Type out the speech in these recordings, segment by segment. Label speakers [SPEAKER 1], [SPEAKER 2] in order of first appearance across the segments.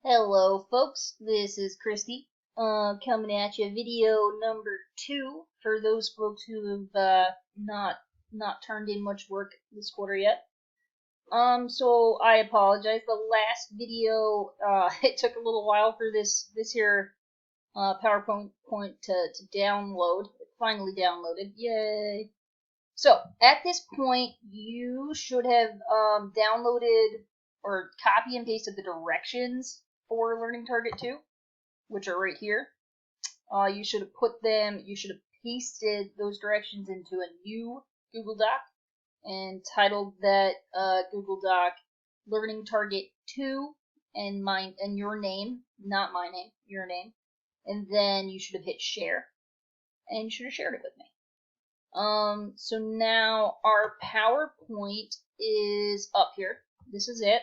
[SPEAKER 1] Hello folks, this is Christy, coming at you video number 2 for those folks who have not turned in much work this quarter yet. So I apologize. The last video, it took a little while for this here PowerPoint to download. It finally downloaded, yay! So at this point, you should have downloaded or copy and pasted the directions for Learning Target 2, which are right here. You should have pasted those directions into a new Google Doc and titled that Google Doc Learning Target 2 and your name, not my name, your name. And then you should have hit share, and you should have shared it with me. So now our PowerPoint is up here. This is it.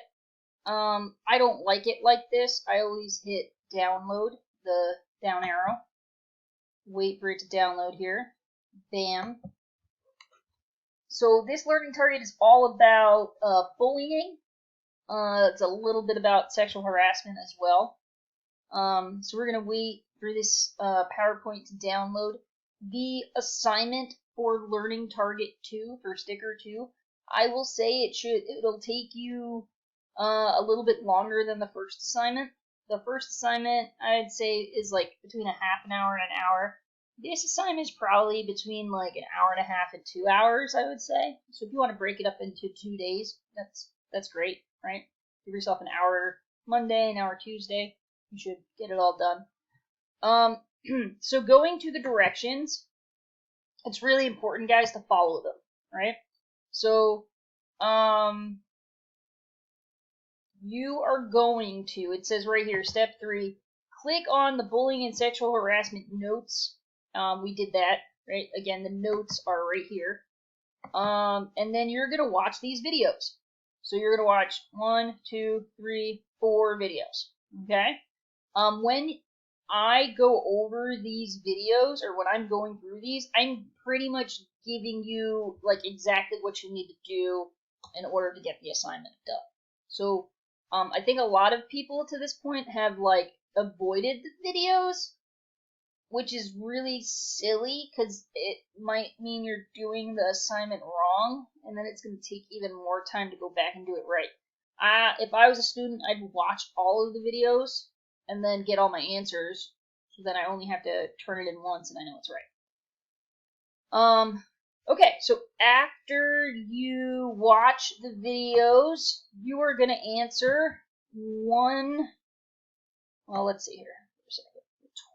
[SPEAKER 1] I don't like it like this. I always hit download, the down arrow. Wait for it to download here. Bam. So this learning target is all about bullying. It's a little bit about sexual harassment as well. So we're going to wait for this PowerPoint to download. The assignment for Learning Target 2, for Sticker 2, I will say it'll take you a little bit longer than the first assignment. The first assignment, I'd say, is like between a half an hour and an hour. This assignment is probably between like an hour and a half and 2 hours, I would say. So if you want to break it up into 2 days, that's great, right? Give yourself an hour Monday, an hour Tuesday. You should get it all done. So going to the directions, it's really important, guys, to follow them, right? So, you are going to, it says right here, step 3, click on the bullying and sexual harassment notes. We did that, right? Again, the notes are right here. And then you're going to watch these videos. So you're going to watch 1, 2, 3, 4 videos, okay? When I go over these videos, or when I'm going through these, I'm pretty much giving you like exactly what you need to do in order to get the assignment done. So I think a lot of people to this point have like avoided the videos, which is really silly because it might mean you're doing the assignment wrong, and then it's going to take even more time to go back and do it right. If I was a student, I'd watch all of the videos and then get all my answers, so then I only have to turn it in once and I know it's right. Okay, so after you watch the videos, you are going to answer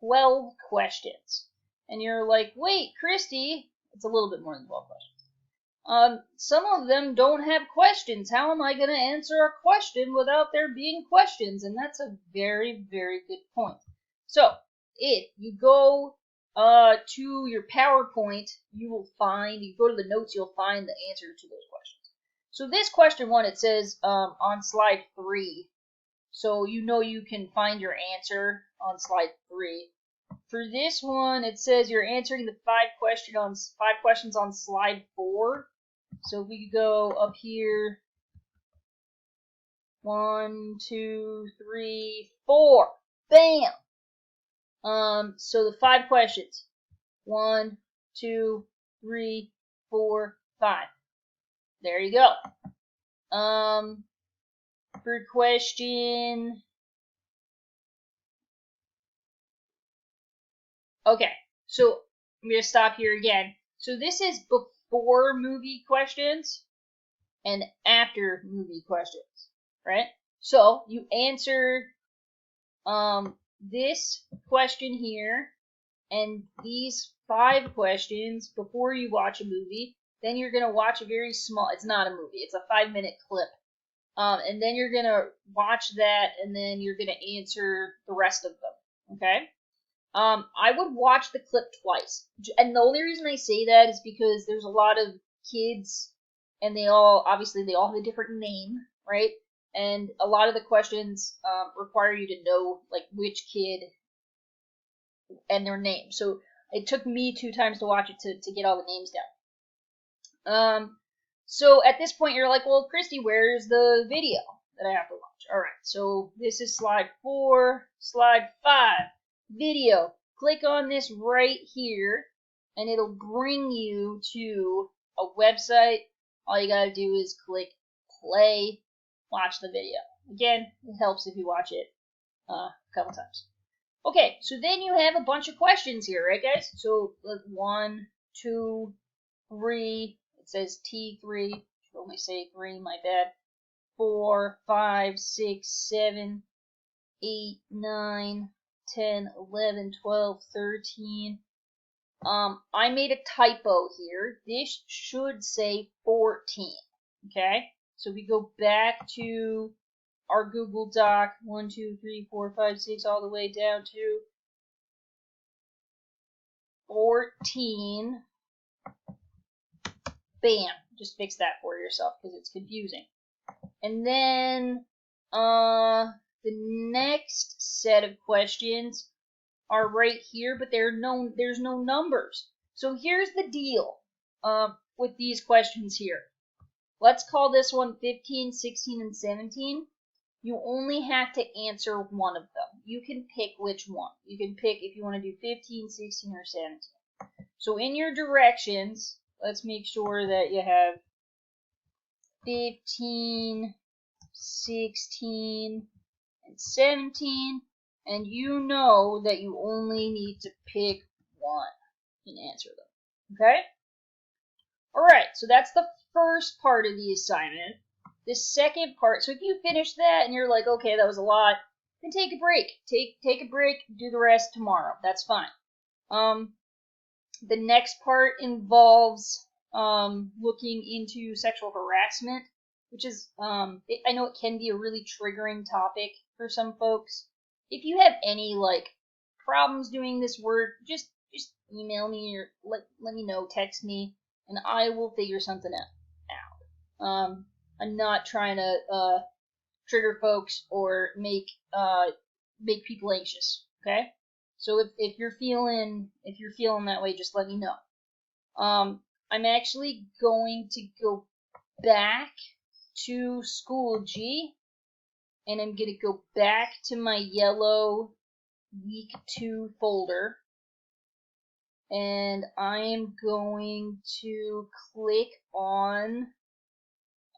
[SPEAKER 1] 12 questions. And you're like, wait, Christy, it's a little bit more than 12 questions. Some of them don't have questions. How am I going to answer a question without there being questions? And that's a very, very good point. So, if you go to your PowerPoint, you go to the notes, you'll find the answer to those questions. So this question 1, it says on slide 3. So you know you can find your answer on slide 3. For this one, it says you're answering the 5 questions on slide 4. So if we go up here, 1, 2, 3, 4, bam. So the 5 questions, 1, 2, 3, 4, 5. There you go. For question, okay, so I'm going to stop here again. So this is before movie questions and after movie questions, right? So you answer this question here and these 5 questions before you watch a movie. Then you're going to watch a very small, it's not a movie, it's a 5-minute clip. And then you're going to watch that, and then you're going to answer the rest of them, okay? I would watch the clip twice. And the only reason I say that is because there's a lot of kids, and they all have a different name, right? And a lot of the questions require you to know like which kid and their name. So it took me 2 times to watch it to get all the names down. So at this point you're like, well, Christy, where's the video, that I have to watch. Alright, so this is slide 4. Slide 5, video. Click on this right here, and it'll bring you to a website. All you gotta do is click play, watch the video. Again, it helps if you watch it a couple times. Okay, so then you have a bunch of questions here, right, guys? So 1, 2, 3. It says T3. Should only say 3. My bad. 4, 5, 6, 7, 8, 9, 10, 11, 12, 13. I made a typo here. This should say 14. Okay, so we go back to our Google Doc, 1, 2, 3, 4, 5, 6, all the way down to 14. Bam! Just fix that for yourself because it's confusing. And then the next set of questions are right here, but there's no numbers. So here's the deal with these questions here. Let's call this one 15, 16, and 17. You only have to answer one of them. You can pick which one. You can pick if you want to do 15, 16, or 17. So in your directions, let's make sure that you have 15, 16, and 17, and you know that you only need to pick one and answer them. Okay? Alright, so that's the first part of the assignment. The second part, so if you finish that and you're like, okay, that was a lot, then take a break. Take a break, do the rest tomorrow. That's fine. The next part involves looking into sexual harassment, which is, I know it can be a really triggering topic for some folks. If you have any, problems doing this work, just email me or let me know, text me, and I will figure something out. I'm not trying to trigger folks or make people anxious, okay? So if you're feeling that way, just let me know. I'm actually going to go back to Schoology, and I'm going to go back to my yellow week 2 folder, and I am going to click on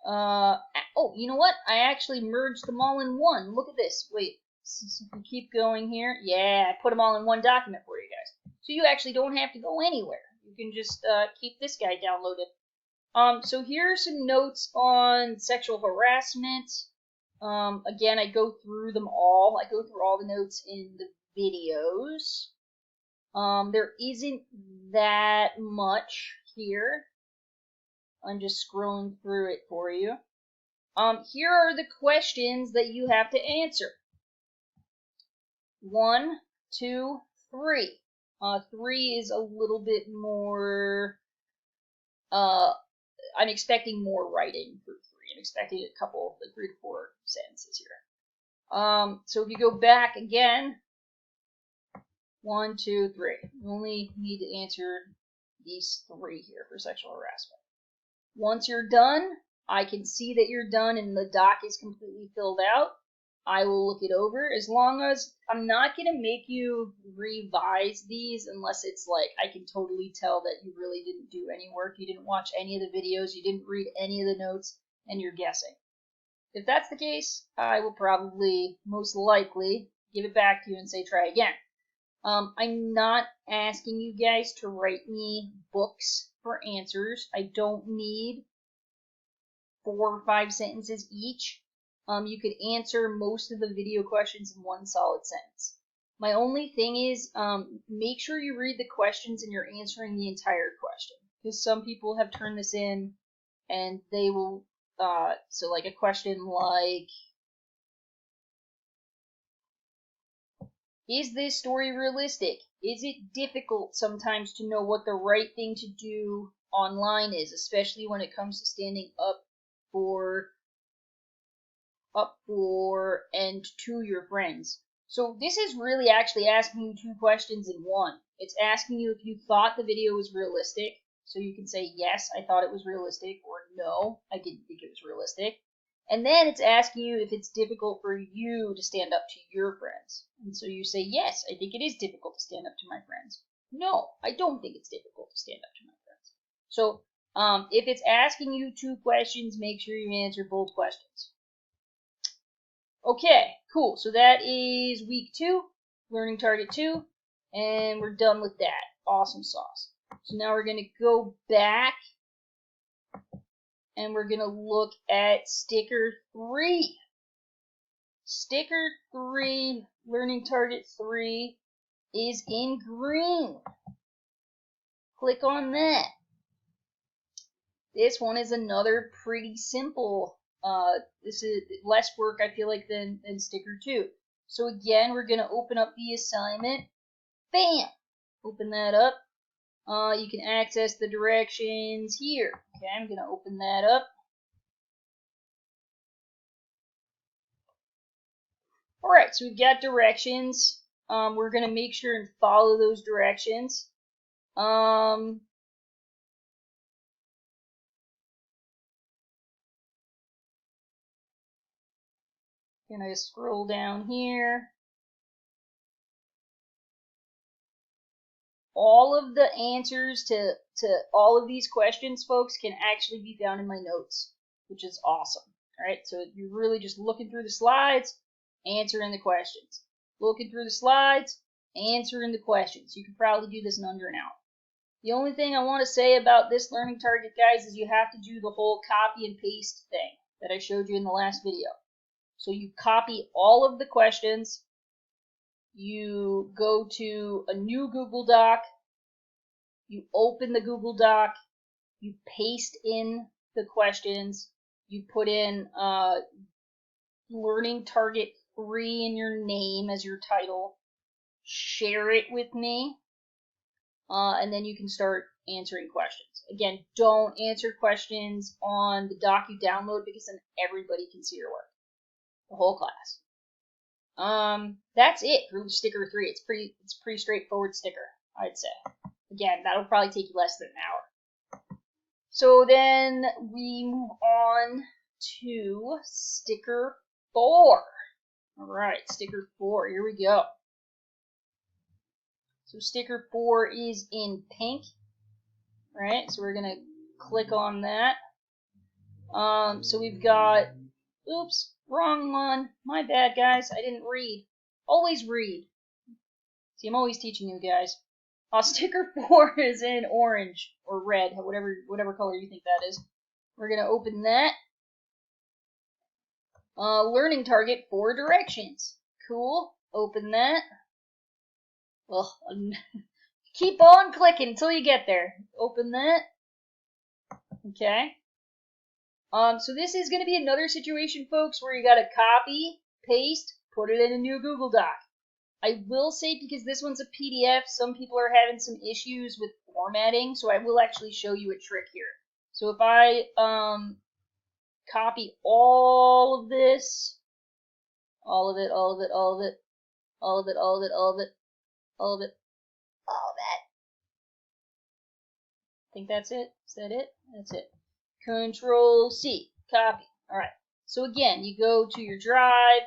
[SPEAKER 1] oh, you know what? I actually merged them all in one. Look at this. Wait, so if we keep going here, yeah, I put them all in one document for you guys. So you actually don't have to go anywhere. You can just keep this guy downloaded. So here are some notes on sexual harassment. Again, I go through them all. I go through all the notes in the videos. There isn't that much here. I'm just scrolling through it for you. Here are the questions that you have to answer. 1, 2, 3. 3 is a little bit more. I'm expecting more writing for 3. I'm expecting a couple, 3 to 4 sentences here. So if you go back again, 1, 2, 3. You only need to answer these 3 here for sexual harassment. Once you're done, I can see that you're done and the doc is completely filled out. I will look it over. As long as I'm not going to make you revise these unless it's like I can totally tell that you really didn't do any work, you didn't watch any of the videos, you didn't read any of the notes, and you're guessing. If that's the case, I will probably, most likely, give it back to you and say try again. I'm not asking you guys to write me books for answers. I don't need 4 or 5 sentences each. You could answer most of the video questions in one solid sentence. My only thing is, make sure you read the questions and you're answering the entire question. Because some people have turned this in and they will, so like a question like, is this story realistic? Is it difficult sometimes to know what the right thing to do online is, especially when it comes to standing up for and to your friends? So this is really actually asking you 2 questions in one. It's asking you if you thought the video was realistic, so you can say yes, I thought it was realistic, or no, I didn't think it was realistic. And then it's asking you if it's difficult for you to stand up to your friends. And so you say, yes, I think it is difficult to stand up to my friends. No, I don't think it's difficult to stand up to my friends. So if it's asking you 2 questions, make sure you answer both questions. Okay, cool. So that is week 2, learning target 2, and we're done with that. Awesome sauce. So now we're going to go back and we're going to look at sticker 3. Sticker 3, learning target 3, is in green. Click on that. This one is another pretty simple. This is less work, I feel like, than sticker 2. So again, we're going to open up the assignment. Bam! Open that up. You can access the directions here. Okay, I'm going to open that up. Alright, so we've got directions. We're going to make sure and follow those directions. Can I scroll down here? All of the answers to all of these questions, folks, can actually be found in my notes, which is awesome. Alright, so you're really just looking through the slides, answering the questions. Looking through the slides, answering the questions. You can probably do this in under an hour. The only thing I want to say about this learning target, guys, is you have to do the whole copy and paste thing that I showed you in the last video. So you copy all of the questions, you go to a new Google Doc, you open the Google Doc, you paste in the questions, you put in learning target 3 in your name as your title, share it with me, and then you can start answering questions. Again, don't answer questions on the doc you download because then everybody can see your work. The whole class. That's it for sticker 3. It's pretty straightforward sticker, I'd say. Again, that'll probably take you less than an hour. So then we move on to sticker 4. Alright, sticker 4, here we go. So sticker 4 is in pink. Right, so we're gonna click on that. So we've got, oops, wrong one. My bad, guys. I didn't read. Always read. See, I'm always teaching you guys. Sticker 4 is in orange or red, whatever color you think that is. We're gonna open that. Learning target 4 directions. Cool. Open that. Well, keep on clicking until you get there. Open that. Okay. So this is going to be another situation, folks, where you got to copy, paste, put it in a new Google Doc. I will say, because this one's a PDF, some people are having some issues with formatting, so I will actually show you a trick here. So if I copy all of this, all of it, all of it, all of it, all of it, all of it, all of it, all of it, all of that. I think that's it. Is that it? That's it. Control C, copy. All right. So again, you go to your drive,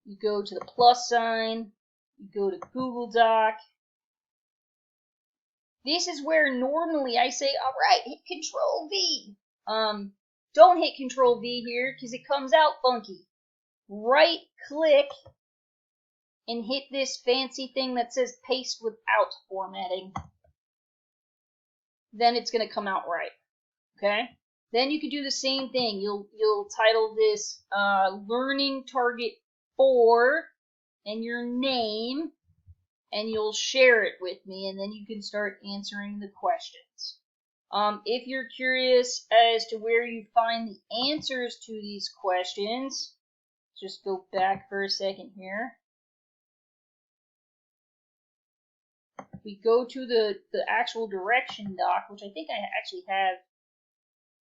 [SPEAKER 1] you go to the plus sign, you go to Google Doc. This is where normally I say, all right, hit Control V. Don't hit Control V here because it comes out funky. Right click and hit this fancy thing that says paste without formatting. Then it's going to come out right. Okay? Then you can do the same thing. You'll title this Learning Target 4 and your name, and you'll share it with me, and then you can start answering the questions. If you're curious as to where you find the answers to these questions, just go back for a second here. If we go to the actual direction doc, which I think I actually have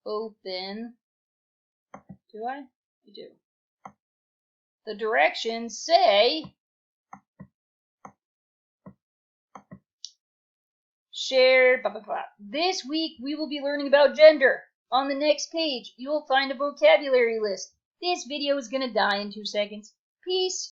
[SPEAKER 1] open. Do I? I do. The directions say share, blah, blah, blah. This week we will be learning about gender. On the next page, you will find a vocabulary list. This video is gonna die in 2 seconds. Peace.